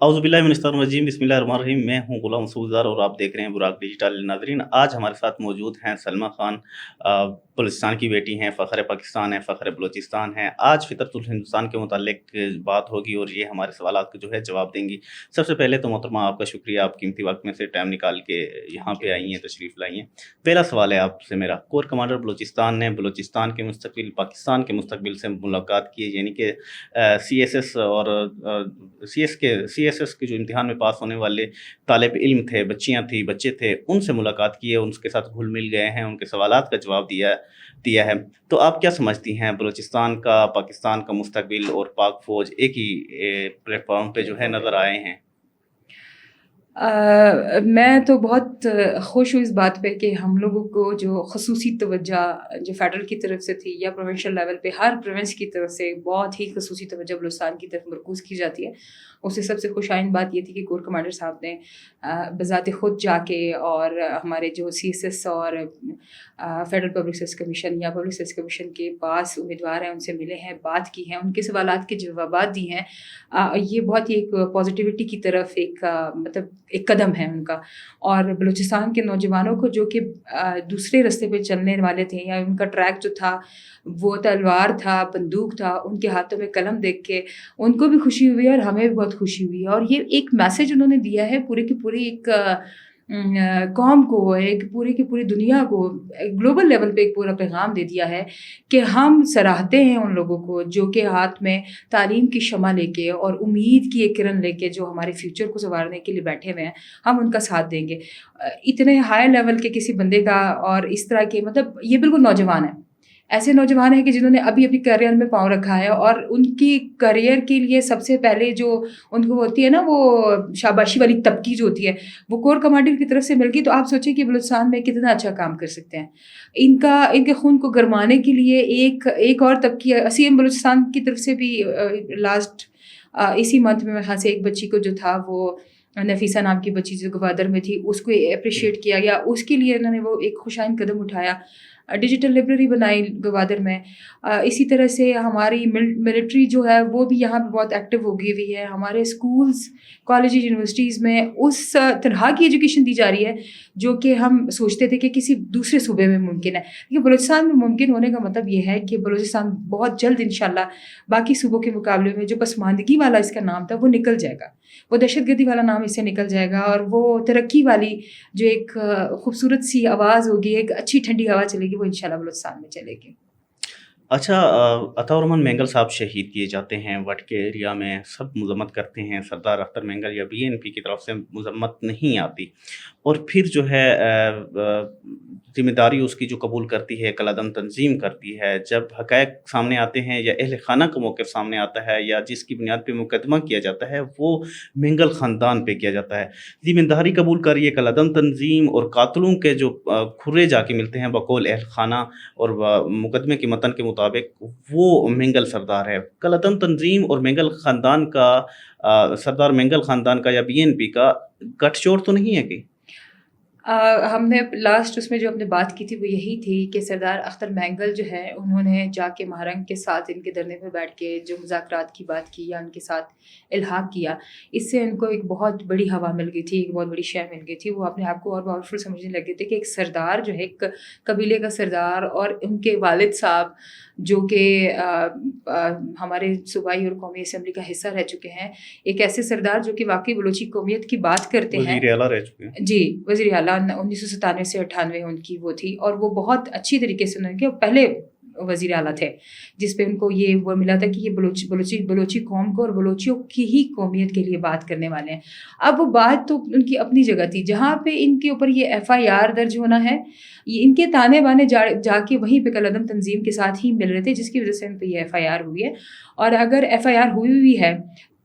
औज़ुबिल्लाहिमिनश्शैतानिर्रजीम बिस्मिल्लाहिर्रहमानिर्रहीम। मैं हूँ गुलाम मसूद और आप देख रहे हैं बुराक डिजिटल। नाज़रीन, आज हमारे साथ मौजूद हैं सलमा खान। बलूचिस्तान की बेटी हैं, फ़ख्र पाकिस्तान है, फ़ख्र बलूचिस्तान है। आज फ़ितरतुल हिंदुस्तान के मुताल्लिक बात होगी और ये हमारे सवालात के जो है जवाब देंगी। सबसे पहले तो मोहतरमा आपका शुक्रिया, आप कीमती वक्त में से टाइम निकाल के यहाँ थैंक यू। पे आई हैं, तशरीफ़ लाई हैं। पहला सवाल है आपसे मेरा, कोर कमांडर बलूचिस्तान ने बलूचिस्तान के मुस्तक़बिल, पाकिस्तान के मुस्तक़बिल से मुलाकात की है, यानी कि सीएसएस और सीएसएस के जो इम्तिहान में पास होने वाले तालिब इल्म थे, बच्चियाँ थी, बच्चे थे, उनसे मुलाकात की है, उनके साथ घुल-मिल गए हैं, उनके सवालात का जवाब दिया दिया है। तो आप क्या समझती हैं, बलूचिस्तान का, पाकिस्तान का मुस्तक़बिल और पाक फ़ौज एक ही प्लेटफ़ॉर्म पे जो है नज़र आए हैं? मैं तो बहुत खुश हूँ इस बात पे कि हम लोगों को जो ख़ुसूसी तवज्जो जो फ़ेडरल की तरफ से थी या प्रोविंशियल लेवल पे हर प्रोविंस की तरफ से बहुत ही ख़ुसूसी तवज्जो बलूचिस्तान की तरफ मरकूज़ की जाती है। उससे सबसे खुशाइन बात ये थी कि कोर कमांडर साहब ने बज़ात ख़ुद जाके और हमारे जो सीएसएस और फ़ेडरल पब्लिक सर्विस कमीशन या पब्लिक सर्विस कमीशन के पास उम्मीदवार हैं, उनसे मिले हैं, बात की है, उनके सवालात के जवाबात दिए हैं। ये बहुत ही एक पॉजिटिविटी की तरफ मतलब एक कदम है उनका। और बलूचिस्तान के नौजवानों को जो कि दूसरे रास्ते पे चलने वाले थे या उनका ट्रैक जो था वो तलवार था, बंदूक था, उनके हाथों में कलम देख के उनको भी खुशी हुई और हमें भी बहुत खुशी हुई है। और ये एक मैसेज उन्होंने दिया है पूरी की पूरी एक कौम को, एक पूरी की पूरी दुनिया को, ग्लोबल लेवल पे एक पूरा पैगाम दे दिया है कि हम सराहते हैं उन लोगों को जो कि हाथ में तालीम की शमा लेके और उम्मीद की एक किरण लेके जो हमारे फ्यूचर को संवारने के लिए बैठे हुए हैं, हम उनका साथ देंगे। इतने हाई लेवल के किसी बंदे का और इस तरह के मतलब ये बिल्कुल नौजवान है, ऐसे नौजवान हैं कि जिन्होंने अभी अभी करियर में पाँव रखा है और उनकी करियर के लिए सबसे पहले जो उनको होती है ना वो शाबाशी वाली तबकी जो होती है वो कोर कमांडर की तरफ से मिल गई। तो आप सोचिए कि बलूचिस्तान में कितना अच्छा काम कर सकते हैं। इनके खून को गरमाने के लिए एक और तबकी सीएम बलूचिस्तान की तरफ से भी लास्ट इसी मंथ में मेरे ख्याल से एक बच्ची को जो था वो नफीसा नाम की बच्ची जो गवादर में थी उसको अप्रिशिएट किया गया, उसके लिए इन्होंने वो एक खुशाइन कदम उठाया। डिजिटल लाइब्रेरी बनाई गवादर में। इसी तरह से हमारी मिलिट्री जो है वो भी यहाँ पे बहुत एक्टिव हो गई हुई है। हमारे स्कूल्स, कॉलेजेस, यूनिवर्सिटीज़ में उस तरह की एजुकेशन दी जा रही है जो कि हम सोचते थे कि किसी दूसरे सूबे में मुमकिन है, लेकिन बलूचिस्तान में मुमकिन होने का मतलब ये है कि बलूचिस्तान बहुत जल्द इंशाल्लाह बाकी सूबों के मुकाबले में जो पसमानदगी वाला इसका नाम था वो निकल जाएगा, वो दहशतगर्दी वाला नाम इससे निकल जाएगा और वो तरक्की वाली जो एक खूबसूरत सी आवाज़ होगी, एक अच्छी ठंडी हवा चलेगी, वो इंशाल्लाह बलूचिस्तान में चलेगी। अच्छा, अताउर रहमान मैंगल साहब शहीद किए जाते हैं वट के एरिया में, सब मज़म्मत करते हैं, सरदार अख्तर मैंगल या बीएनपी की तरफ से मज़म्मत नहीं आती और फिर जो है ज़िम्मेदारी उसकी जो कबूल करती है कलादम तंज़ीम करती है। जब हक़ाइक़ सामने आते हैं या अहल खाना का मौक़िफ़ सामने आता है या जिसकी बुनियाद पे मुकदमा किया जाता है वो मैंगल ख़ानदान पे किया जाता है। ज़िम्मेदारी कबूल कर रही है कलादम तंज़ीम और कातलों के जो खुर्रे जाके मिलते हैं बकौल अहल खाना और मुकदमे के मतन के मुताबिक वो मैंगल सरदार है। कलादम तंज़ीम और मैंगल ख़ानदान का सरदार मैंगल ख़ानदान का या बीएनपी का गठजोड़ तो नहीं है कि? हमने लास्ट उसमें जो हमने बात की थी वो यही थी कि सरदार अख्तर मैंगल जो है उन्होंने जाके महारंग के साथ इनके धरने पे बैठ के जो मुज़ाकरात की बात की या उनके साथ इल्हाक किया, इससे इनको एक बहुत बड़ी हवा मिल गई थी, एक बहुत बड़ी शय मिल गई थी। वो अपने आप को और पावरफुल समझने लगे थे कि एक सरदार जो है, एक कबीले का सरदार और उनके वालिद साहब जो कि हमारे सूबाई और कौमी असम्बली का हिस्सा रह चुके हैं, एक ऐसे सरदार जो कि वाकई बलूची कौमियत की बात करते हैं। वज़ीर आला रह चुके हैं। जी, वज़ीर आला 1997 से 98 उनकी वो थी और वो बहुत अच्छी तरीके से उन्होंने किया, पहले वज़ीर आला थे जिस पे उनको ये वो मिला था कि ये बलूची कौम को और बलूचियों की ही कौमियत के लिए बात करने वाले हैं। अब वो बात तो उनकी अपनी जगह थी, जहाँ पे इनके ऊपर ये एफआईआर दर्ज होना है, ये इनके ताने बाने जाके वहीं पे कलादम तंज़ीम के साथ ही मिल रहे थे जिसकी वजह से इन पे ये एफआईआर हुई है। और अगर एफआईआर हुई है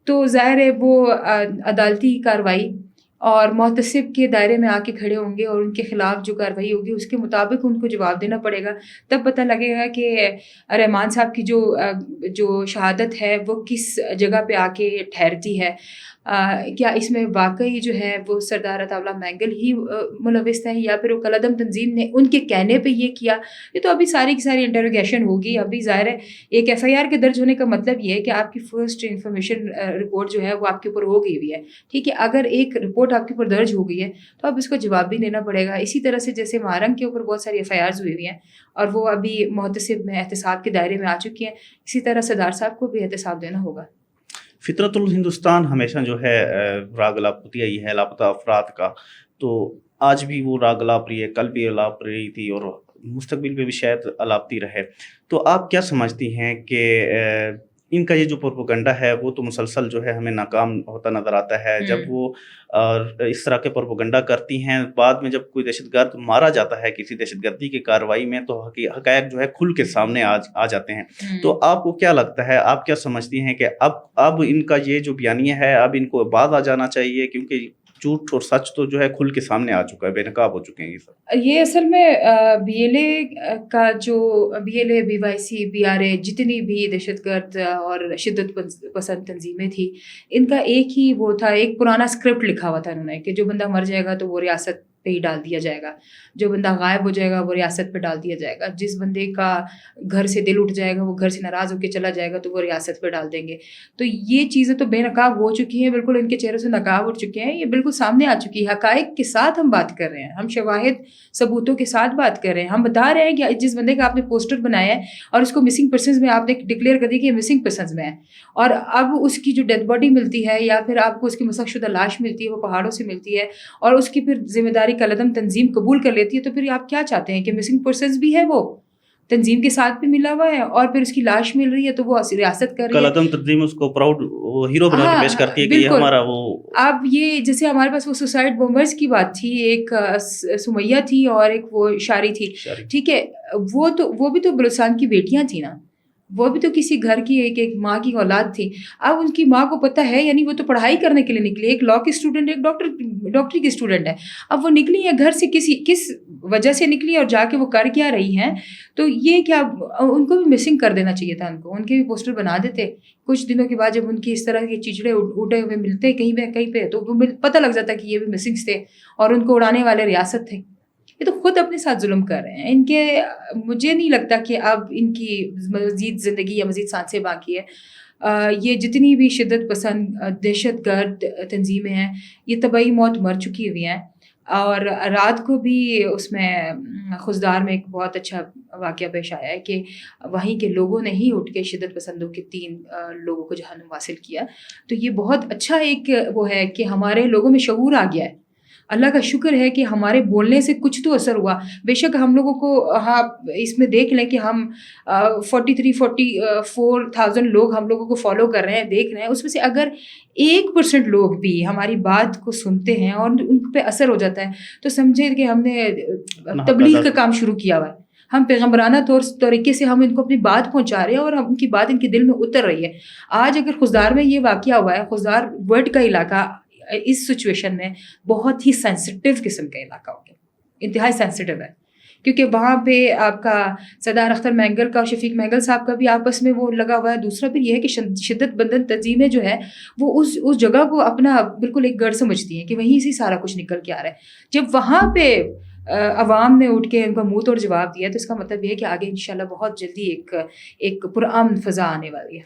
तो ज़ाहिर है वो अदालती कार्रवाई اور मुहतसिब के दायरे में आके खड़े होंगे और उनके खिलाफ जो कार्रवाई होगी उसके मुताबिक उनको जवाब देना पड़ेगा। तब पता लगेगा कि रहमान साहब की जो शहादत है वो किस जगह पे आके ठहरती है। क्या इसमें वाकई जो है वो सरदार अताउल्लाह मैंगल ही मुलविस हैं या फिर वो कलअदम तंजीम ने उनके कहने पे ये किया। ये तो अभी सारी की सारी इंटरोगेशन होगी। अभी ज़ाहिर है एक एफआईआर के दर्ज होने का मतलब ये है कि आपकी फर्स्ट इंफॉर्मेशन रिपोर्ट जो है वो आपके ऊपर हो गई हुई है, ठीक है। अगर एक रिपोर्ट आपके ऊपर दर्ज हो गई है तो अब इसको जवाब भी देना पड़ेगा। इसी तरह से जैसे महारंग के ऊपर बहुत सारी एफआईआर्स हुई हुई हैं और वो अभी मुहतसिब में एहतसाब के दायरे में आ चुकी हैं, इसी तरह सरदार साहब को भी एहतसाब देना होगा। फितरतुल हिंदुस्तान हमेशा जो है राग अलापती ही है लापता अफराद का, तो आज भी वो राग अलाप रही है, कल भी अलाप रही थी और मुस्तकबिल में भी शायद अलापती रहे। तो आप क्या समझती हैं कि इनका ये जो प्रोपेगेंडा है वो तो मुसलसल जो है हमें नाकाम होता नज़र आता है। जब वो इस तरह के प्रोपेगेंडा करती हैं, बाद में जब कोई दहशतगर्द मारा जाता है किसी दहशतगर्दी की कार्रवाई में तो हक़ायक़ जो है खुल के सामने आ जाते हैं। तो आपको क्या लगता है, आप क्या समझती हैं कि अब इनका ये जो बयानिया है अब इनको बाज आ जाना चाहिए, क्योंकि झूठ और सच तो जो है खुल के सामने आ चुका है, बेनकाब हो चुके हैं ये सब। ये असल में बीएलए का जो बीएलए, बीवाईसी, बीआरए जितनी भी दहशतगर्द और शिद्दत पसंद तंजीमें थी, इनका एक ही वो था, एक पुराना स्क्रिप्ट लिखा हुआ था इन्होंने कि जो बंदा मर जाएगा तो वो रियासत पे ही डाल दिया जाएगा, जो बंदा गायब हो जाएगा वो रियासत पे डाल दिया जाएगा, जिस बंदे का घर से दिल उठ जाएगा, वो घर से नाराज़ होकर चला जाएगा तो वो रियासत पे डाल देंगे। तो ये चीज़ें तो बेनकाब हो चुकी हैं, बिल्कुल इनके चेहरे से नकाब उठ चुके हैं, ये बिल्कुल सामने आ चुकी है। हक़ाइक़ के साथ हम बात कर रहे हैं, हम शवाहिद सबूतों के साथ बात कर रहे हैं। हम बता रहे हैं कि जिस बंदे का आपने पोस्टर बनाया है और उसको मिसिंग पर्सन्स में आपने डिक्लेयर कर दिया कि मिसिंग पर्सन्स में है, और अब उसकी जो डेड बॉडी मिलती है या फिर आपको उसकी मुसख्शुदा लाश मिलती है, वो पहाड़ों से मिलती है और उसकी फिर जिम्मेदारी कलअदम तंजीम कबूल कर लेती है, तो फिर आप क्या चाहते हैं कि मिसिंग पर्सन्स भी है, वो तंजीम के साथ भी मिला हुआ है और फिर उसकी लाश मिल रही है तो वो रियासत कर रही है। कलअदम तंजीम उसको प्राउड हीरो बना के पेश करती है कि ये हमारा वो। अब ये जैसे हमारे पास वो सुसाइड बॉम्बर्स की बात थी, एक सुमैया थी और एक वो शारी थी, ठीक है, वो भी तो बलूचिस्तान की बेटियां थी ना, वो भी तो किसी घर की एक माँ की औलाद थी। अब उनकी माँ को पता है, यानी वो तो पढ़ाई करने के लिए निकली, एक लॉ की स्टूडेंट, एक डॉक्टरी की स्टूडेंट है। अब वो निकली है घर से, किस वजह से निकली और जाके वो कर क्या रही हैं, तो ये क्या उनको भी मिसिंग कर देना चाहिए था, उनके भी पोस्टर बना देते। कुछ दिनों के बाद जब उनकी इस तरह के चिचड़े उड़े हुए मिलते कहीं पे तो पता लग जाता कि ये भी मिसिंग्स थे और उनको उड़ाने वाले रियासत थे। ये तो खुद अपने साथ जुल्म कर रहे हैं। मुझे नहीं लगता कि अब इनकी मज़ीद ज़िंदगी या मज़ीद सांसें बाकी है। ये जितनी भी शिद्दत पसंद दहशतगर्द तंजीमें हैं, ये तबाही मौत मर चुकी हुई हैं। और रात को भी उसमें खुशदार में एक बहुत अच्छा वाक़या पेश आया है कि वहीं के लोगों ने ही उठ के शिद्दत पसंदों के 3 लोगों को जहन्नुम वासिल किया। तो ये बहुत अच्छा एक वो है कि हमारे लोगों में शऊर आ गया है। अल्लाह का शुक्र है कि हमारे बोलने से कुछ तो असर हुआ। बेशक हम लोगों को इसमें देख लें कि हम 44,000 लोग हम लोगों को फॉलो कर रहे हैं, देख रहे हैं, उसमें से अगर 1% लोग भी हमारी बात को सुनते हैं और उन पे असर हो जाता है तो समझे कि हमने तबलीग का काम शुरू किया हुआ है। हम पैगम्बराना तरीके से हम इनको अपनी बात पहुंचा रहे हैं और उनकी बात इनके दिल में उतर रही है। आज अगर खुशदार में ये वाक़या हुआ है, खुशदार वर्ड का इलाका इस सिचुएशन में बहुत ही सेंसिटिव किस्म का इलाका हो गया, इंतहाई सेंसिटिव है, क्योंकि वहाँ पे आपका सरदार अख्तर मैंगल का और शफीक मैंगल साहब का भी आपस में वो लगा हुआ है। दूसरा फिर यह है कि शिद्दत बंदन तंजीमें जो है वो उस जगह को अपना बिल्कुल एक गढ़ समझती हैं कि वहीं से सारा कुछ निकल के आ रहा है। जब वहाँ पे अवाम ने उठ के उनका मुँह तोड़ जवाब दिया तो इसका मतलब ये है कि आगे इंशाल्लाह बहुत जल्दी एक पुरअमन फ़ज़ा आने वाली है।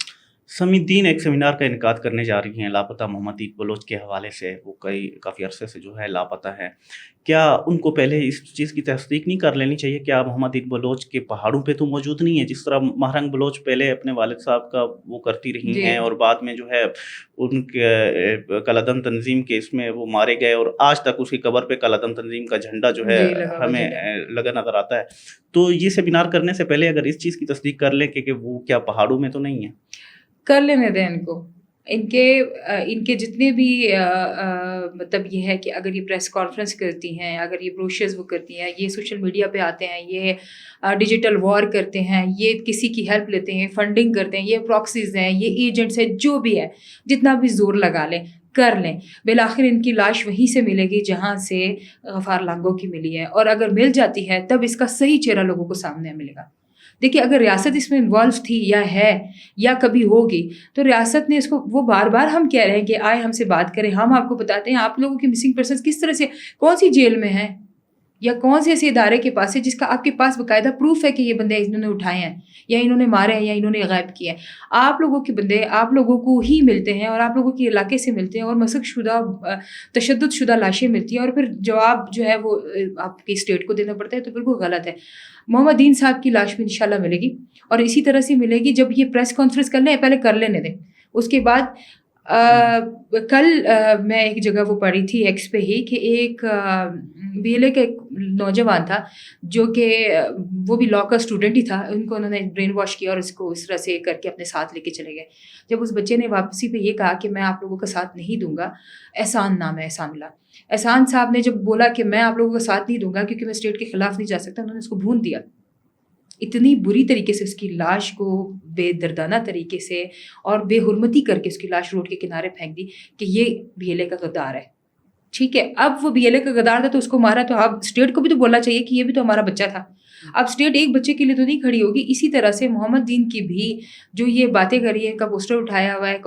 समीद्दीन एक सेमिनार का इनकाद करने जा रही हैं लापता मोहम्मद ईद बलोच के हवाले से। वो काफ़ी अरसे से जो है लापता है। क्या उनको पहले इस चीज़ की तस्दीक नहीं कर लेनी चाहिए? क्या मोहम्मद ईद बलोच के पहाड़ों पे तो मौजूद नहीं है, जिस तरह महरंग बलोच पहले अपने वालिद साहब का वो करती रही हैं और बाद में जो है उनके कलअदम तंजीम के इसमें वो मारे गए और आज तक उसकी कब्र पे कलअदम तंजीम का झंडा जो है हमें लगा नज़र आता है। तो ये सेमिनार करने से पहले अगर इस चीज़ की तस्दीक कर लें कि वो क्या पहाड़ों में तो नहीं है, कर लेने दें इनको। ان کے جتنے بھی مطلب یہ ہے کہ اگر یہ پریس کانفرنس کرتی ہیں، اگر یہ بروشرز وہ کرتی ہیں، یہ سوشل میڈیا پہ آتے ہیں، یہ ڈیجیٹل وار کرتے ہیں، یہ کسی کی ہیلپ لیتے ہیں، فنڈنگ کرتے ہیں، یہ پراکسیز ہیں، یہ ایجنٹس ہیں، جو بھی ہے جتنا بھی زور لگا لیں کر لیں، بالآخر ان کی لاش وہیں سے ملے گی جہاں سے غفار لانگو کی ملی ہے، اور اگر مل جاتی ہے تب اس کا صحیح چہرہ لوگوں کو سامنے ملے گا۔ دیکھیے اگر ریاست اس میں انوالو تھی یا ہے یا کبھی ہوگی تو ریاست نے اس کو، وہ بار بار ہم کہہ رہے ہیں کہ آئے ہم سے بات کریں، ہم آپ کو بتاتے ہیں آپ لوگوں کی مسنگ پرسنس کس طرح سے، کون سی جیل میں ہیں یا کون سے ایسے ادارے کے پاس ہے جس کا آپ کے پاس باقاعدہ پروف ہے کہ یہ بندے انہوں نے اٹھائے ہیں یا انہوں نے مارے ہیں یا انہوں نے غائب کیے ہیں۔ آپ لوگوں کے بندے آپ لوگوں کو ہی ملتے ہیں اور آپ لوگوں کے علاقے سے ملتے ہیں اور مسخ شدہ تشدد شدہ لاشیں ملتی ہیں، اور پھر جواب جو ہے وہ آپ کی اسٹیٹ کو دینا پڑتا ہے، تو بالکل غلط ہے۔ محمد دین صاحب کی لاش بھی انشاءاللہ ملے گی، اور اسی طرح سے ملے گی جب یہ پریس کانفرنس کر لیں، پہلے کر لینے دیں۔ اس کے بعد کل میں ایک جگہ وہ پڑھی تھی ایکس پہ ہی کہ ایک بی ایل اے کا ایک نوجوان تھا جو کہ وہ بھی لاء کا اسٹوڈنٹ ہی تھا، ان کو انہوں نے برین واش کیا اور اس کو اس طرح سے کر کے اپنے ساتھ لے کے چلے گئے۔ جب اس بچے نے واپسی پہ یہ کہا کہ میں آپ لوگوں کا ساتھ نہیں دوں گا، احسان نام ہے، احسان اللہ، احسان صاحب نے جب بولا کہ میں آپ لوگوں کا ساتھ نہیں دوں گا کیونکہ میں اسٹیٹ کے خلاف نہیں جا سکتا، انہوں نے اس کو بھون دیا اتنی بری طریقے سے، اس کی لاش کو بے دردانہ طریقے سے اور بے حرمتی کر کے اس کی لاش روڈ کے کنارے پھینک دی کہ یہ بی ایل اے کا غدار ہے۔ ٹھیک ہے، اب وہ بی ایل اے کا غدار تھا تو اس کو مارا، تو اب اسٹیٹ کو بھی تو بولنا چاہیے کہ یہ بھی تو ہمارا بچہ تھا۔ اب اسٹیٹ ایک بچے کے لیے تو نہیں کھڑی ہوگی۔ اسی طرح سے محمد دین کی بھی جو یہ باتیں کر رہی ہے، ان کا پوسٹر اٹھایا ہوا ہے،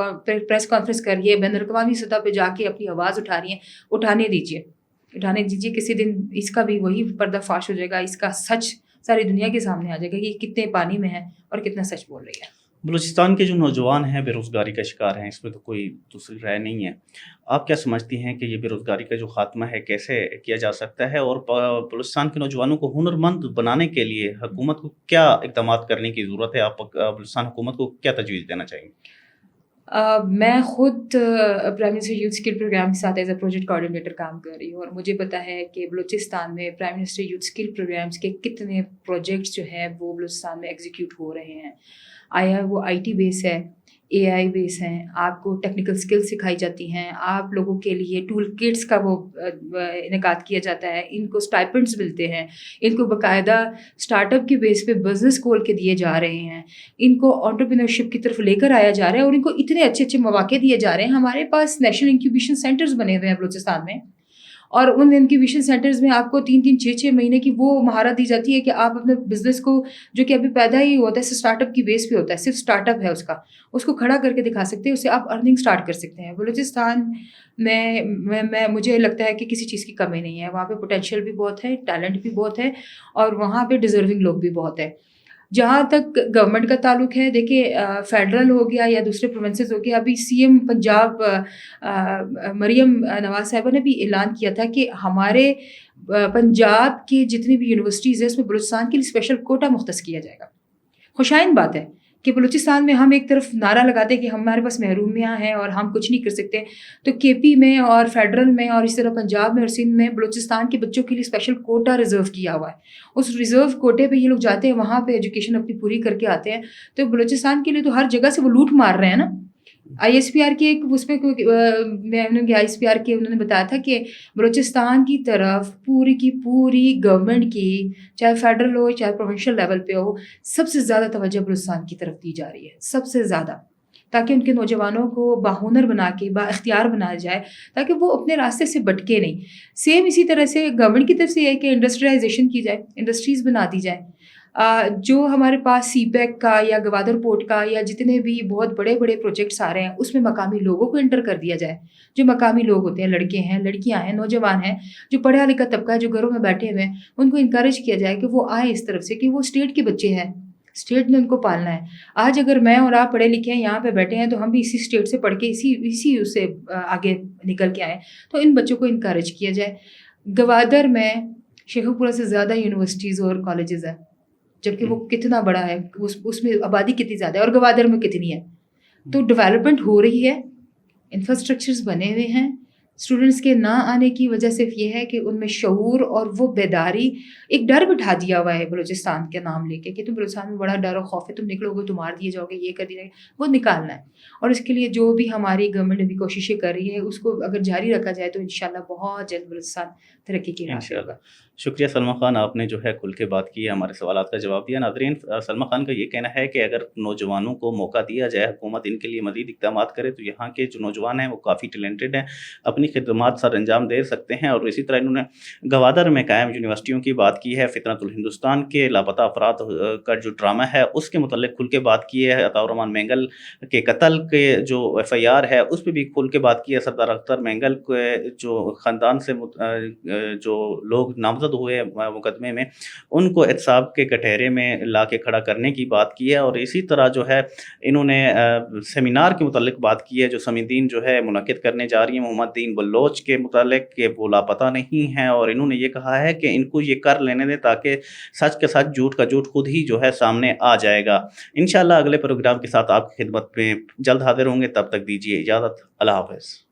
پریس کانفرنس کر رہی ہے، بین الاقوامی سطح پہ جا کے اپنی آواز اٹھا رہی ہیں، اٹھانے دیجیے، کسی دن اس کا بھی وہی پردہ فاش ہو جائے گا، اس کا سچ ساری دنیا کے سامنے آ جائے گا کہ یہ کتنے پانی میں ہے اور کتنا سچ بول رہی ہے۔ بلوچستان کے جو نوجوان ہیں بے روزگاری کا شکار ہیں، اس میں تو کوئی دوسری رائے نہیں ہے۔ آپ کیا سمجھتی ہیں کہ یہ بے روزگاری کا جو خاتمہ ہے کیسے کیا جا سکتا ہے، اور بلوچستان کے نوجوانوں کو ہنرمند بنانے کے لیے حکومت کو کیا اقدامات کرنے کی ضرورت ہے؟ آپ بلوچستان حکومت کو کیا تجویز دینا چاہیں گے؟ میں خود prime minister youth skill programme کے ساتھ ایز اے پروجیکٹ کوآرڈینیٹر کام کر رہی ہوں، اور مجھے پتہ ہے کہ بلوچستان میں prime minister youth skill programmes کے کتنے پروجیکٹس جو ہیں وہ بلوچستان میں ایگزیکیوٹ ہو رہے ہیں۔ آیا وہ آئی ٹی بیس ہے، اے آئی بیس ہیں، آپ کو ٹیکنیکل سکلز سکھائی جاتی ہیں، آپ لوگوں کے لیے ٹول کٹس کا وہ انعقاد کیا جاتا ہے، ان کو اسٹائپنڈس ملتے ہیں، ان کو باقاعدہ اسٹارٹ اپ کے بیس پہ بزنس کھول کے دیے جا رہے ہیں، ان کو انٹرپرینورشپ کی طرف لے کر آیا جا رہا ہے، اور ان کو اتنے اچھے اچھے مواقع دیے جا رہے ہیں۔ ہمارے پاس نیشنل انکیوبیشن سینٹرز بنے ہوئے ہیں بلوچستان میں، اور ان انکیوبیشن سینٹرز میں آپ کو 3 6 مہینے کی وہ مہارت دی جاتی ہے کہ آپ اپنے بزنس کو، جو کہ ابھی پیدا ہی ہوتا ہے، اسٹارٹ اپ کی بیس پہ ہوتا ہے، صرف اسٹارٹ اپ ہے اس کو کھڑا کر کے دکھا سکتے ہیں، اس سے آپ ارننگ اسٹارٹ کر سکتے ہیں۔ بلوچستان میں مجھے لگتا ہے کہ کسی چیز کی کمی نہیں ہے، وہاں پہ پوٹینشیل بھی بہت ہے، ٹیلنٹ بھی بہت ہے، اور وہاں پہ ڈیزرونگ لوگ بھی بہت ہیں۔ جہاں تک گورنمنٹ کا تعلق ہے، دیکھیے فیڈرل ہو گیا یا دوسرے پروونسز ہو گیا، ابھی سی ایم پنجاب مریم نواز صاحبہ نے بھی اعلان کیا تھا کہ ہمارے پنجاب کے جتنی بھی یونیورسٹیز ہیں اس میں بلوچستان کے لیے اسپیشل کوٹا مختص کیا جائے گا۔ خوشائن بات ہے کہ بلوچستان میں ہم ایک طرف نعرہ لگاتے ہیں کہ ہمارے پاس محرومیاں ہیں اور ہم کچھ نہیں کر سکتے، تو کے پی میں اور فیڈرل میں اور اس طرح پنجاب میں اور سندھ میں بلوچستان کے بچوں کے لیے اسپیشل کوٹا ریزرو کیا ہوا ہے۔ اس ریزرو کوٹے پہ یہ لوگ جاتے ہیں، وہاں پہ ایجوکیشن اپنی پوری کر کے آتے ہیں، تو بلوچستان کے لیے تو ہر جگہ سے وہ لوٹ مار رہے ہیں نا۔ آئی ایس پی آر کے ایک اس میں آئی ایس پی آر کے انہوں نے بتایا تھا کہ بلوچستان کی طرف پوری کی پوری گورنمنٹ کی، چاہے فیڈرل ہو چاہے پروونشل لیول پہ ہو، سب سے زیادہ توجہ بلوچستان کی طرف دی جا رہی ہے، سب سے زیادہ، تاکہ ان کے نوجوانوں کو باہنر بنا کے با اختیار بنایا جائے، تاکہ وہ اپنے راستے سے بھٹکے نہیں۔ سیم اسی طرح سے گورنمنٹ کی طرف سے یہ ہے کہ انڈسٹریلائزیشن کی جائے، انڈسٹریز بنا دی جائیں۔ جو ہمارے پاس سی پیک کا یا گوادر پورٹ کا یا جتنے بھی بہت بڑے بڑے پروجیکٹس آ رہے ہیں، اس میں مقامی لوگوں کو انٹر کر دیا جائے، جو مقامی لوگ ہوتے ہیں، لڑکے ہیں، لڑکیاں ہیں، نوجوان ہیں، جو پڑھا لکھا طبقہ ہے، جو گھروں میں بیٹھے ہوئے ہیں، ان کو انکریج کیا جائے کہ وہ آئیں اس طرف سے، کہ وہ اسٹیٹ کے بچے ہیں، اسٹیٹ نے ان کو پالنا ہے۔ آج اگر میں اور آپ پڑھے لکھے ہیں، یہاں پہ بیٹھے ہیں، تو ہم بھی اسی اسٹیٹ سے پڑھ کے اسی اس سے آگے نکل کے آئیں، تو ان بچوں کو انکریج کیا جائے۔ گوادر میں شیخو پورہ سے زیادہ یونیورسٹیز اور کالجز ہیں، جبکہ وہ کتنا بڑا ہے، اس میں آبادی کتنی زیادہ ہے، اور گوادر میں کتنی ہے۔ تو ڈیولپمنٹ ہو رہی ہے، انفراسٹرکچرز بنے ہوئے ہیں، اسٹوڈنٹس کے نہ آنے کی وجہ صرف یہ ہے کہ ان میں شعور اور وہ بیداری، ایک ڈر بٹھا دیا ہوا ہے بلوچستان کے نام لے کے کہ تم بلوچستان میں بڑا ڈر و خوف ہے، تم نکلو گے تو مار دیے جاؤ گے، یہ کر دیا وہ نکالنا ہے. اور اس کے لیے جو بھی ہماری گورنمنٹ ابھی کوششیں کر رہی ہے اس کو اگر جاری رکھا جائے تو انشاءاللہ بہت جلد بلوچستان ترقی کی راہ پہ ہوگا. شکریہ سلمیٰ خان، آپ نے جو ہے کھل کے بات کی ہے، ہمارے سوالات کا جواب دیا. ناظرین، سلمیٰ خان کا یہ کہنا ہے کہ اگر نوجوانوں کو موقع دیا جائے، حکومت ان کے لیے مزید اقدامات کرے تو یہاں کے جو نوجوان ہیں وہ کافی ٹیلنٹڈ ہیں، اپنی خدمات سر انجام دے سکتے ہیں. اور اسی طرح انہوں نے گوادر میں قائم یونیورسٹیوں کی بات کی ہے، فطرت الہندوستان کے لاپتہ افراد کا جو ڈرامہ ہے اس کے متعلق کھل کے بات کی ہے. عطاء الرحمن مینگل کے قتل کے جو FIR ہے اس پہ بھی کھل کے بات کی ہے. سردار اختر مینگل کے جو خاندان سے جو لوگ نامزد ہوئے مقدمے میں ان کو احتساب کے کٹہرے میں لا کے کھڑا کرنے کی بات کی ہے. اور اسی طرح جو ہے انہوں نے سیمینار کے متعلق بات کی ہے جو سمیدین جو ہے منعقد کرنے جا رہی ہیں محمد دین بلوچ کے متعلق کہ وہ لاپتہ نہیں ہیں. اور انہوں نے یہ کہا ہے کہ ان کو یہ کر لینے دیں تاکہ سچ کے سچ جھوٹ کا جھوٹ خود ہی جو ہے سامنے آ جائے گا. انشاءاللہ اگلے پروگرام کے ساتھ آپ کی خدمت میں جلد حاضر ہوں گے. تب تک دیجیے اجازت. اللہ حافظ.